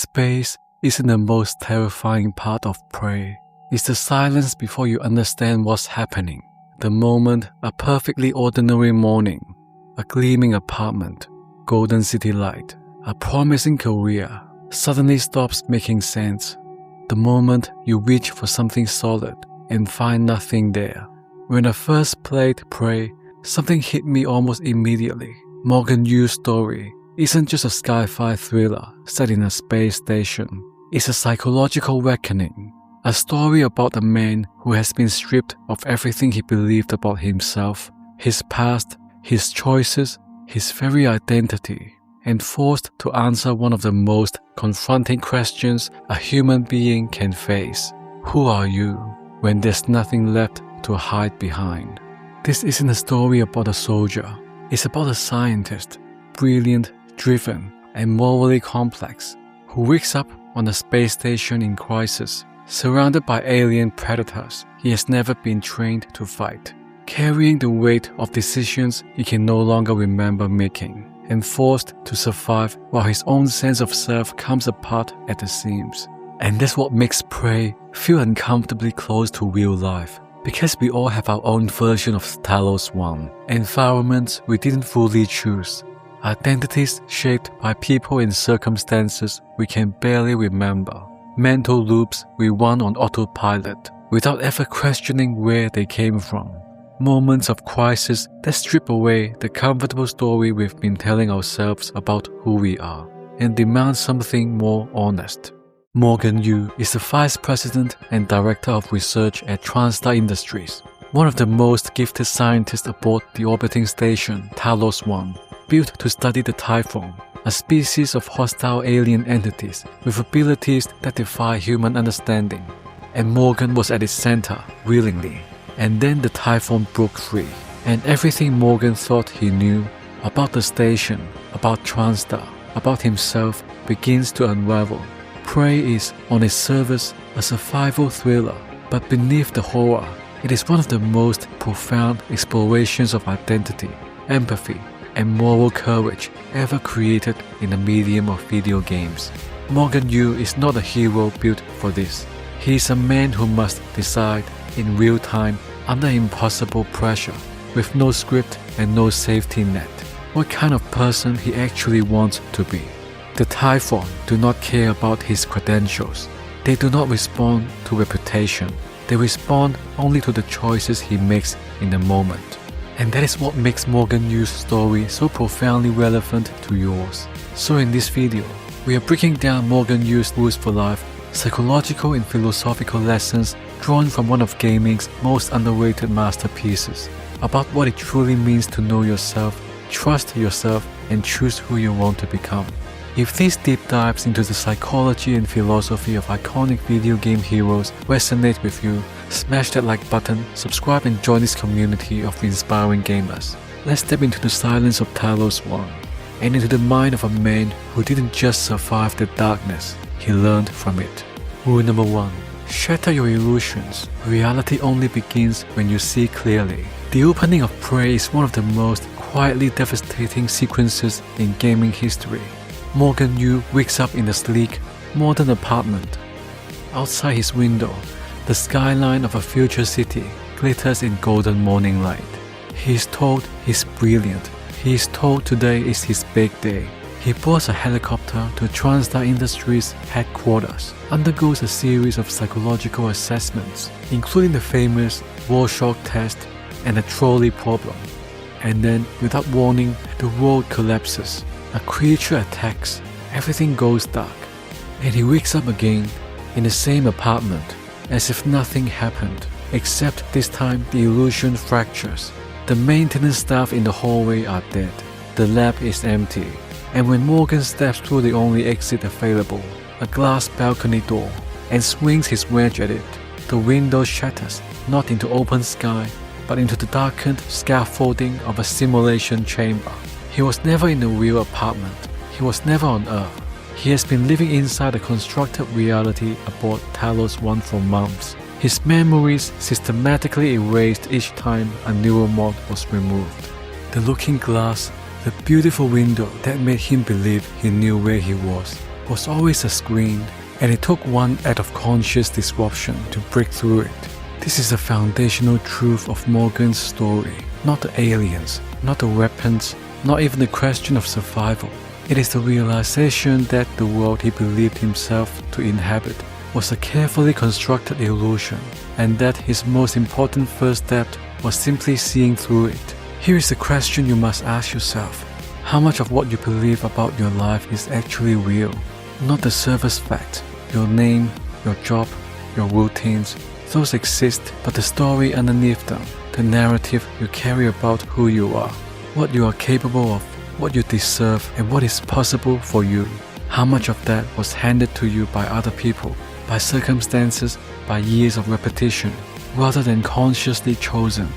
Space isn't the most terrifying part of Prey. It's the silence before you understand what's happening. The moment a perfectly ordinary morning, a gleaming apartment, golden city light, a promising career suddenly stops making sense. The moment you reach for something solid and find nothing there. When I first played Prey, something hit me almost immediately. Morgan Yu's story isn't just a sci-fi thriller set in a space station. It's a psychological reckoning. A story about a man who has been stripped of everything he believed about himself, his past, his choices, his very identity, and forced to answer one of the most confronting questions a human being can face. Who are you when there's nothing left to hide behind? This isn't a story about a soldier. It's about a scientist, brilliant, driven, and morally complex, who wakes up on a space station in crisis, surrounded by alien predators he has never been trained to fight, carrying the weight of decisions he can no longer remember making, and forced to survive while his own sense of self comes apart at the seams. And that's what makes Prey feel uncomfortably close to real life, because we all have our own version of Talos I, environments we didn't fully choose, identities shaped by people and circumstances we can barely remember, mental loops we run on autopilot without ever questioning where they came from, moments of crisis that strip away the comfortable story we've been telling ourselves about who we are and demand something more honest. Morgan Yu is the Vice President and Director of Research at TranStar Industries, one of the most gifted scientists aboard the orbiting station Talos I, built to study the Typhon, a species of hostile alien entities with abilities that defy human understanding. And Morgan was at its center, willingly. And then the Typhon broke free, and everything Morgan thought he knew about the station, about TranStar, about himself begins to unravel. Prey is, on its surface, a survival thriller, but beneath the horror, it is one of the most profound explorations of identity, empathy, and moral courage ever created in the medium of video games. Morgan Yu is not a hero built for this. He is a man who must decide in real time under impossible pressure, with no script and no safety net, what kind of person he actually wants to be. The Typhon do not care about his credentials. They do not respond to reputation. They respond only to the choices he makes in the moment. And that is what makes Morgan Yu's story so profoundly relevant to yours. So in this video, we are breaking down Morgan Yu's rules for life, psychological and philosophical lessons drawn from one of gaming's most underrated masterpieces, about what it truly means to know yourself, trust yourself, and choose who you want to become. If these deep dives into the psychology and philosophy of iconic video game heroes resonate with you, smash that like button, subscribe and join this community of inspiring gamers. Let's step into the silence of Talos I, and into the mind of a man who didn't just survive the darkness, he learned from it. Rule number 1. Shatter your illusions. Reality only begins when you see clearly. The opening of Prey is one of the most quietly devastating sequences in gaming history. Morgan Yu wakes up in a sleek, modern apartment. Outside his window, the skyline of a future city glitters in golden morning light. He is told he's brilliant. He is told today is his big day. He boards a helicopter to TranStar Industries headquarters, undergoes a series of psychological assessments, including the famous Rorschach test and the trolley problem. And then, without warning, the world collapses. A creature attacks, everything goes dark, and he wakes up again in the same apartment as if nothing happened, except this time the illusion fractures. The maintenance staff in the hallway are dead, the lab is empty, and when Morgan steps through the only exit available, a glass balcony door, and swings his wedge at it, the window shatters, not into open sky, but into the darkened scaffolding of a simulation chamber. He was never in the real apartment. He was never on Earth. He has been living inside a constructed reality aboard Talos I for months. His memories systematically erased each time a Neuromod was removed. The looking glass, the beautiful window that made him believe he knew where he was was always a screen, and it took one act of conscious disruption to break through it. This is a foundational truth of Morgan's story, not the aliens, not the weapons, not even the question of survival. It is the realization that the world he believed himself to inhabit was a carefully constructed illusion, and that his most important first step was simply seeing through it. Here is the question you must ask yourself. How much of what you believe about your life is actually real? Not the surface facts, your name, your job, your routines. Those exist, but the story underneath them, the narrative you carry about who you are, what you are capable of, what you deserve, and what is possible for you. How much of that was handed to you by other people, by circumstances, by years of repetition, rather than consciously chosen?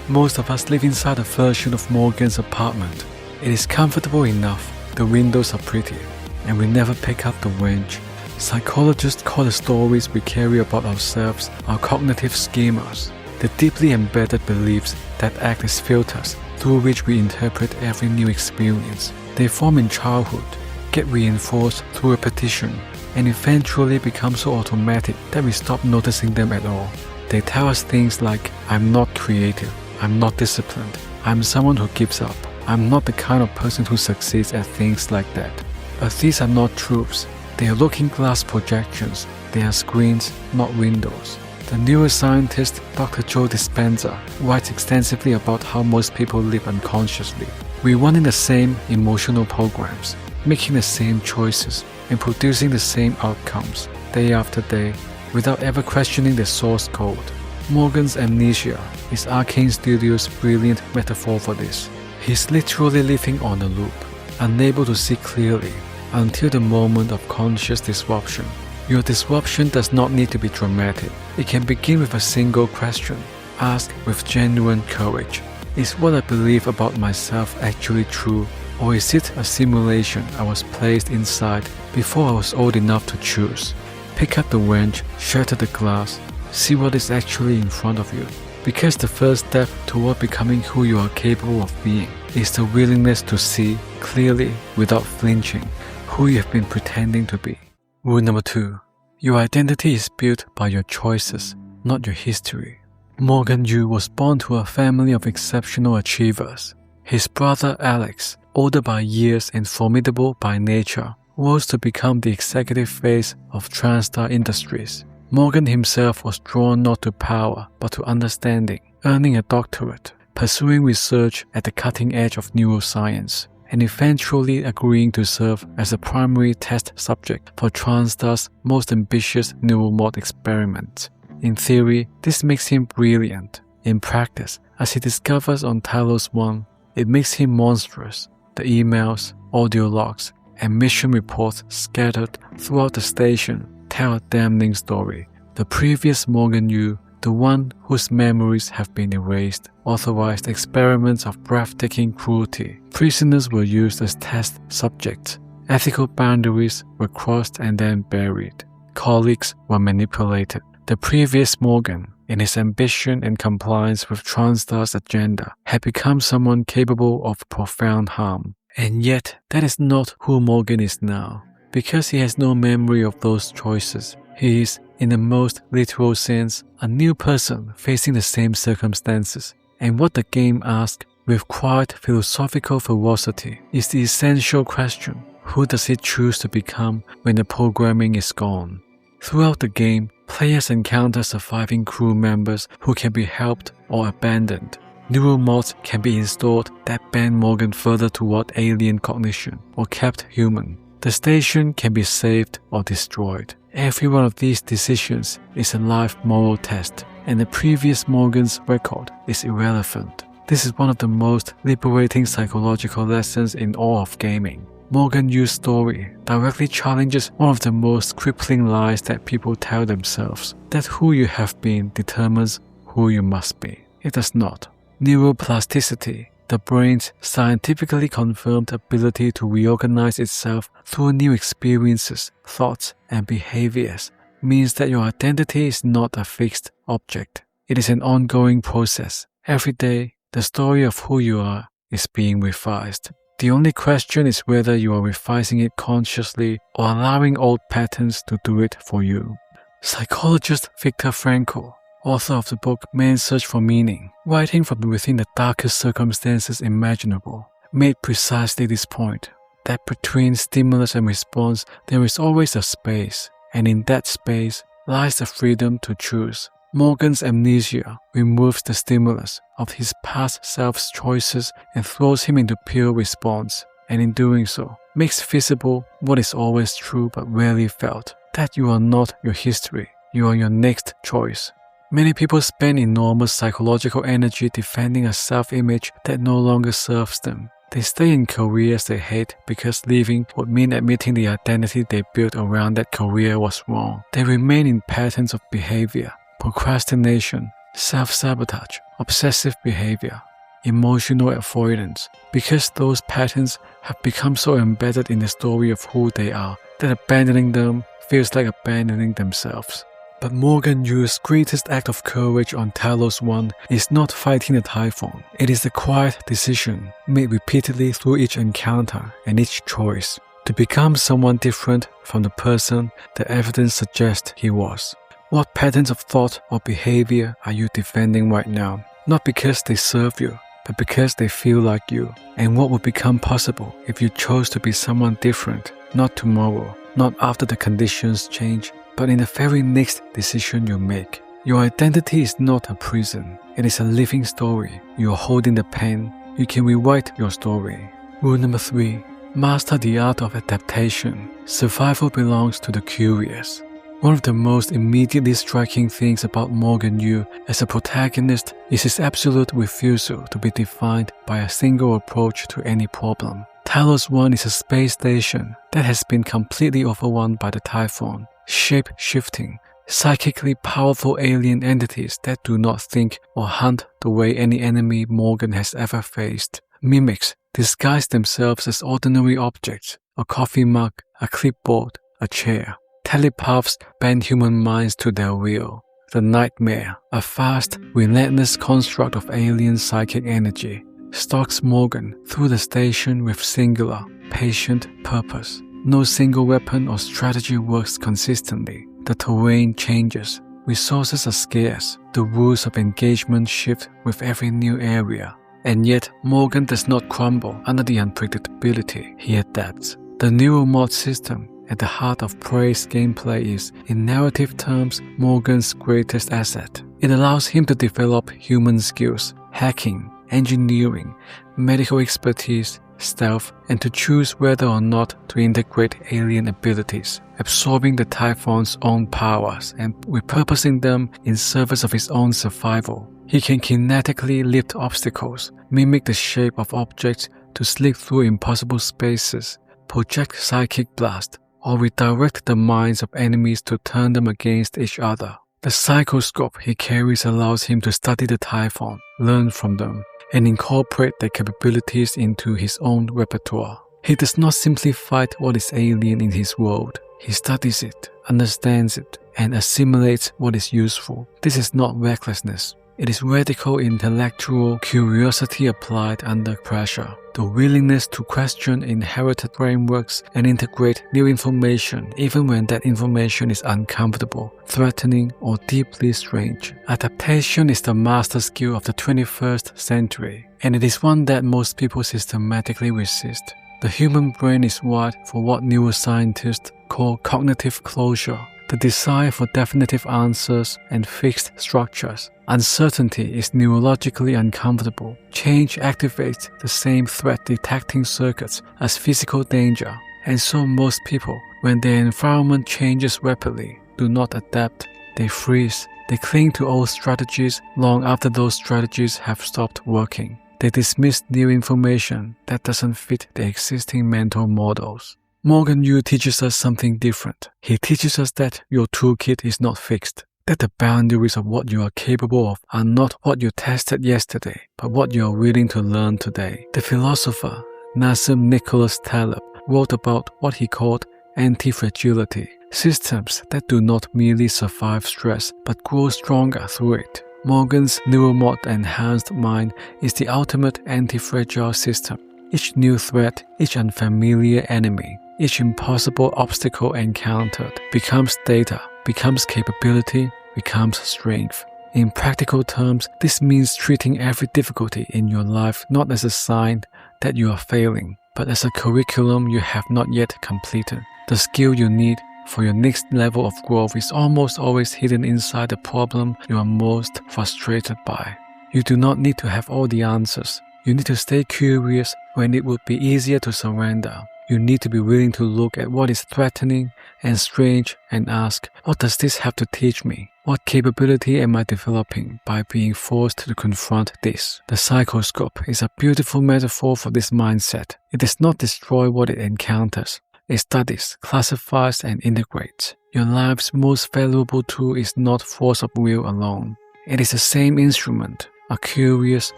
Most of us live inside a version of Morgan's apartment. It is comfortable enough, the windows are pretty, and we never pick up the wrench. Psychologists call the stories we carry about ourselves our cognitive schemas, the deeply embedded beliefs that act as filters through which we interpret every new experience. They form in childhood, get reinforced through repetition, and eventually become so automatic that we stop noticing them at all. They tell us things like, I'm not creative, I'm not disciplined, I'm someone who gives up, I'm not the kind of person who succeeds at things like that. But these are not truths. They are looking glass projections. They are screens, not windows. The neuroscientist Dr. Joe Dispenza writes extensively about how most people live unconsciously. We run in the same emotional programs, making the same choices, and producing the same outcomes, day after day, without ever questioning the source code. Morgan's amnesia is Arkane Studios' brilliant metaphor for this. He's literally living on a loop, unable to see clearly, until the moment of conscious disruption. Your disruption does not need to be dramatic. It can begin with a single question, asked with genuine courage. Is what I believe about myself actually true, or is it a simulation I was placed inside before I was old enough to choose? Pick up the wrench, shatter the glass, see what is actually in front of you. Because the first step toward becoming who you are capable of being is the willingness to see clearly without flinching who you have been pretending to be. Rule number 2. Your identity is built by your choices, not your history. Morgan Yu was born to a family of exceptional achievers. His brother Alex, older by years and formidable by nature, rose to become the executive face of TranStar Industries. Morgan himself was drawn not to power but to understanding, earning a doctorate, pursuing research at the cutting edge of neuroscience, and eventually agreeing to serve as a primary test subject for TranStar's most ambitious Neuromod experiment. In theory, this makes him brilliant. In practice, as he discovers on Talos I, it makes him monstrous. The emails, audio logs, and mission reports scattered throughout the station tell a damning story. The previous Morgan Yu, the one whose memories have been erased, authorized experiments of breathtaking cruelty. Prisoners were used as test subjects. Ethical boundaries were crossed and then buried. Colleagues were manipulated. The previous Morgan, in his ambition and compliance with TranStar's agenda, had become someone capable of profound harm. And yet, that is not who Morgan is now. Because he has no memory of those choices, he is, in the most literal sense, a new person facing the same circumstances. And what the game asks, with quiet philosophical ferocity, is the essential question: who does he choose to become when the programming is gone? Throughout the game, players encounter surviving crew members who can be helped or abandoned. Neuromods can be installed that bend Morgan further toward alien cognition or kept human. The station can be saved or destroyed. Every one of these decisions is a life moral test, and the previous Morgan's record is irrelevant. This is one of the most liberating psychological lessons in all of gaming. Morgan Yu's story directly challenges one of the most crippling lies that people tell themselves, that who you have been determines who you must be. It does not. Neuroplasticity, the brain's scientifically confirmed ability to reorganize itself through new experiences, thoughts, and behaviors, means that your identity is not a fixed object. It is an ongoing process. Every day, the story of who you are is being revised. The only question is whether you are revising it consciously or allowing old patterns to do it for you. Psychologist Viktor Frankl, author of the book Man's Search for Meaning, writing from within the darkest circumstances imaginable, made precisely this point, that between stimulus and response there is always a space, and in that space lies the freedom to choose. Morgan's amnesia removes the stimulus of his past self's choices and throws him into pure response, and in doing so, makes visible what is always true but rarely felt, that you are not your history, you are your next choice. Many people spend enormous psychological energy defending a self-image that no longer serves them. They stay in careers they hate because leaving would mean admitting the identity they built around that career was wrong. They remain in patterns of behavior, procrastination, self-sabotage, obsessive behavior, emotional avoidance, because those patterns have become so embedded in the story of who they are that abandoning them feels like abandoning themselves. But Morgan Yu's greatest act of courage on Talos I is not fighting the Typhon. It is the quiet decision, made repeatedly through each encounter and each choice, to become someone different from the person the evidence suggests he was. What patterns of thought or behavior are you defending right now? Not because they serve you, but because they feel like you. And what would become possible if you chose to be someone different, not tomorrow, not after the conditions change, but in the very next decision you make. Your identity is not a prison. It is a living story. You are holding the pen. You can rewrite your story. Rule number 3. Master the art of adaptation. Survival belongs to the curious. One of the most immediately striking things about Morgan Yu as a protagonist is his absolute refusal to be defined by a single approach to any problem. Talos I is a space station that has been completely overrun by the Typhon, shape-shifting, psychically powerful alien entities that do not think or hunt the way any enemy Morgan has ever faced. Mimics disguise themselves as ordinary objects, a coffee mug, a clipboard, a chair. Telepaths bend human minds to their will. The Nightmare, a vast, relentless construct of alien psychic energy, stalks Morgan through the station with singular, patient purpose. No single weapon or strategy works consistently. The terrain changes. Resources are scarce. The rules of engagement shift with every new area. And yet, Morgan does not crumble under the unpredictability. He adapts. The Neuromods system at the heart of Prey's gameplay is, in narrative terms, Morgan's greatest asset. It allows him to develop human skills, hacking, engineering, medical expertise, stealth, and to choose whether or not to integrate alien abilities, absorbing the Typhon's own powers and repurposing them in service of his own survival. He can kinetically lift obstacles, mimic the shape of objects to slip through impossible spaces, project psychic blast, or redirect the minds of enemies to turn them against each other. The psychoscope he carries allows him to study the Typhon, learn from them, and incorporate their capabilities into his own repertoire. He does not simply fight what is alien in his world. He studies it, understands it, and assimilates what is useful. This is not recklessness. It is radical intellectual curiosity applied under pressure. The willingness to question inherited frameworks and integrate new information even when that information is uncomfortable, threatening, or deeply strange. Adaptation is the master skill of the 21st century, and it is one that most people systematically resist. The human brain is wired for what neuroscientists call cognitive closure, the desire for definitive answers and fixed structures. Uncertainty is neurologically uncomfortable. Change activates the same threat-detecting circuits as physical danger, and so most people, when their environment changes rapidly, do not adapt. They freeze. They cling to old strategies long after those strategies have stopped working. They dismiss new information that doesn't fit their existing mental models. Morgan Yu teaches us something different. He teaches us that your toolkit is not fixed, that the boundaries of what you are capable of are not what you tested yesterday, but what you are willing to learn today. The philosopher Nassim Nicholas Taleb wrote about what he called anti-fragility, systems that do not merely survive stress but grow stronger through it. Morgan's Neuromod-enhanced mind is the ultimate anti-fragile system. Each new threat, each unfamiliar enemy, each impossible obstacle encountered becomes data, becomes capability, becomes strength. In practical terms, this means treating every difficulty in your life not as a sign that you are failing, but as a curriculum you have not yet completed. The skill you need for your next level of growth is almost always hidden inside the problem you are most frustrated by. You do not need to have all the answers. You need to stay curious when it would be easier to surrender. You need to be willing to look at what is threatening and strange and ask, what does this have to teach me? What capability am I developing by being forced to confront this? The psychoscope is a beautiful metaphor for this mindset. It does not destroy what it encounters. It studies, classifies, and integrates. Your life's most valuable tool is not force of will alone. It is the same instrument, a curious,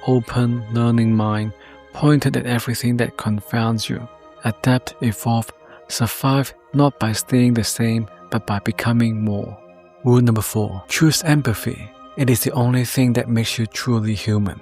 open, learning mind, pointed at everything that confounds you. Adapt, evolve, survive not by staying the same, but by becoming more. Rule number 4. Choose empathy. It is the only thing that makes you truly human.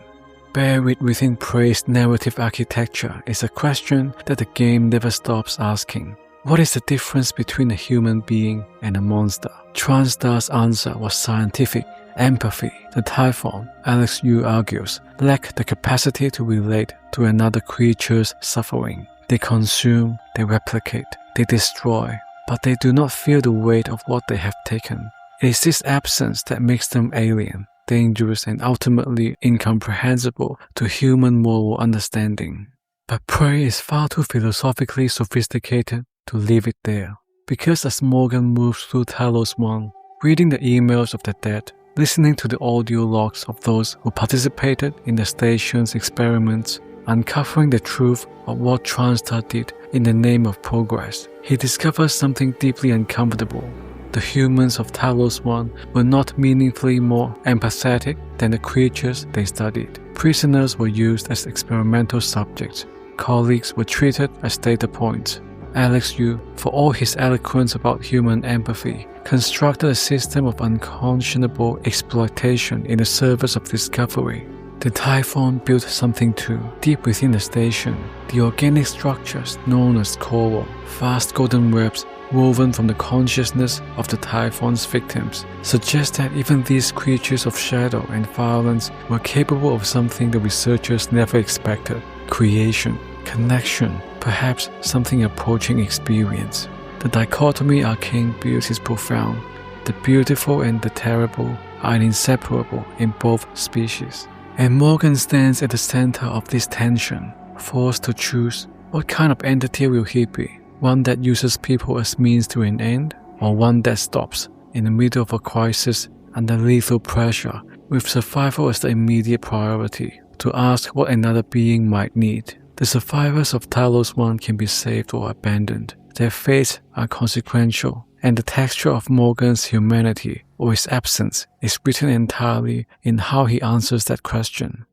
Buried within Prey's narrative architecture is a question that the game never stops asking. What is the difference between a human being and a monster? Transtar's answer was scientific. Empathy, the Typhon, Alex Yu argues, lack the capacity to relate to another creature's suffering. They consume, they replicate, they destroy, but they do not feel the weight of what they have taken. It is this absence that makes them alien, dangerous, and ultimately incomprehensible to human moral understanding. But Prey is far too philosophically sophisticated to leave it there. Because as Morgan moves through Talos I, reading the emails of the dead, listening to the audio logs of those who participated in the station's experiments, uncovering the truth of what Transtar did in the name of progress, he discovers something deeply uncomfortable. The humans of Talos I were not meaningfully more empathetic than the creatures they studied. Prisoners were used as experimental subjects. Colleagues were treated as data points. Alex Yu, for all his eloquence about human empathy, constructed a system of unconscionable exploitation in the service of discovery. The Typhon built something too, deep within the station. The organic structures known as coral, vast golden webs woven from the consciousness of the Typhon's victims, suggest that even these creatures of shadow and violence were capable of something the researchers never expected: creation, connection, perhaps something approaching experience. The dichotomy Arkane builds is profound. The beautiful and the terrible are inseparable in both species. And Morgan stands at the center of this tension, forced to choose what kind of entity will he be, one that uses people as means to an end, or one that stops in the middle of a crisis under lethal pressure with survival as the immediate priority, to ask what another being might need. The survivors of Talos I can be saved or abandoned. Their fates are consequential, and the texture of Morgan's humanity or his absence is written entirely in how he answers that question.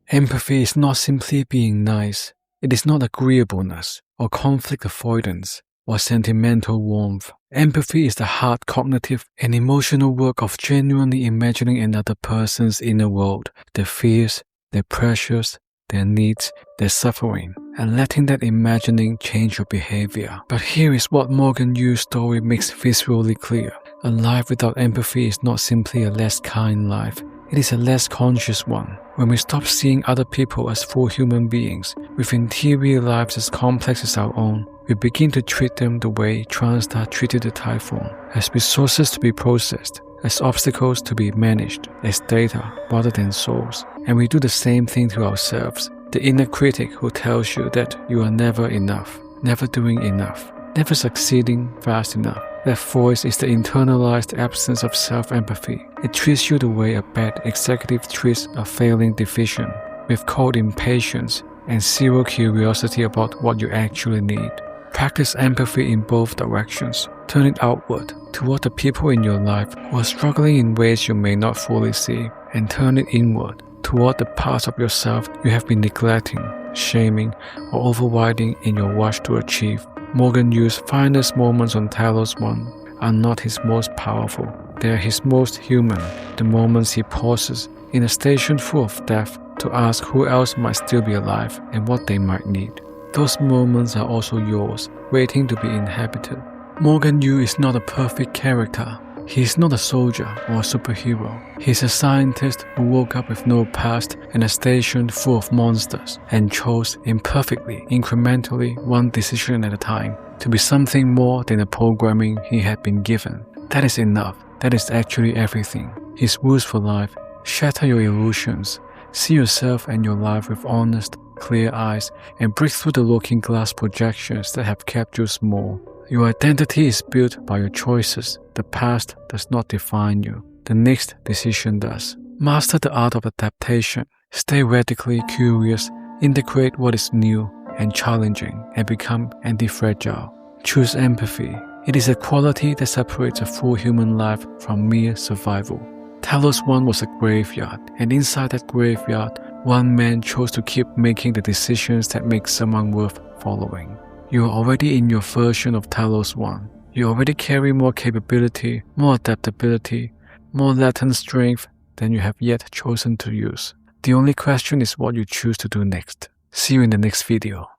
Empathy is not simply being nice. It is not agreeableness or conflict avoidance or sentimental warmth. Empathy is the hard cognitive and emotional work of genuinely imagining another person's inner world, their fears, their pressures, their needs, their suffering, and letting that imagining change your behavior. But here is what Morgan Yu's story makes visually clear. A life without empathy is not simply a less kind life. It is a less conscious one. When we stop seeing other people as full human beings, with interior lives as complex as our own, we begin to treat them the way Transtar treated the Typhon, as resources to be processed, as obstacles to be managed, as data rather than souls. And we do the same thing to ourselves. The inner critic who tells you that you are never enough, never doing enough, never succeeding fast enough. That voice is the internalized absence of self-empathy. It treats you the way a bad executive treats a failing division, with cold impatience and zero curiosity about what you actually need. Practice empathy in both directions. Turn it outward, toward the people in your life who are struggling in ways you may not fully see, and turn it inward, toward the parts of yourself you have been neglecting, shaming, or overriding in your rush to achieve. Morgan Yu's finest moments on Talos I are not his most powerful. They are his most human, the moments he pauses in a station full of death to ask who else might still be alive and what they might need. Those moments are also yours, waiting to be inhabited. Morgan Yu is not a perfect character. He is not a soldier or a superhero. He is a scientist who woke up with no past and a station full of monsters and chose imperfectly, incrementally, one decision at a time to be something more than the programming he had been given. That is enough. That is actually everything. His rules for life: shatter your illusions, see yourself and your life with honest, clear eyes, and break through the looking glass projections that have kept you small. Your identity is built by your choices. The past does not define you. The next decision does. Master the art of adaptation. Stay radically curious. Integrate what is new and challenging and become anti-fragile. Choose empathy. It is a quality that separates a full human life from mere survival. Talos I was a graveyard, and inside that graveyard, one man chose to keep making the decisions that make someone worth following. You are already in your version of Talos I. You already carry more capability, more adaptability, more latent strength than you have yet chosen to use. The only question is what you choose to do next. See you in the next video.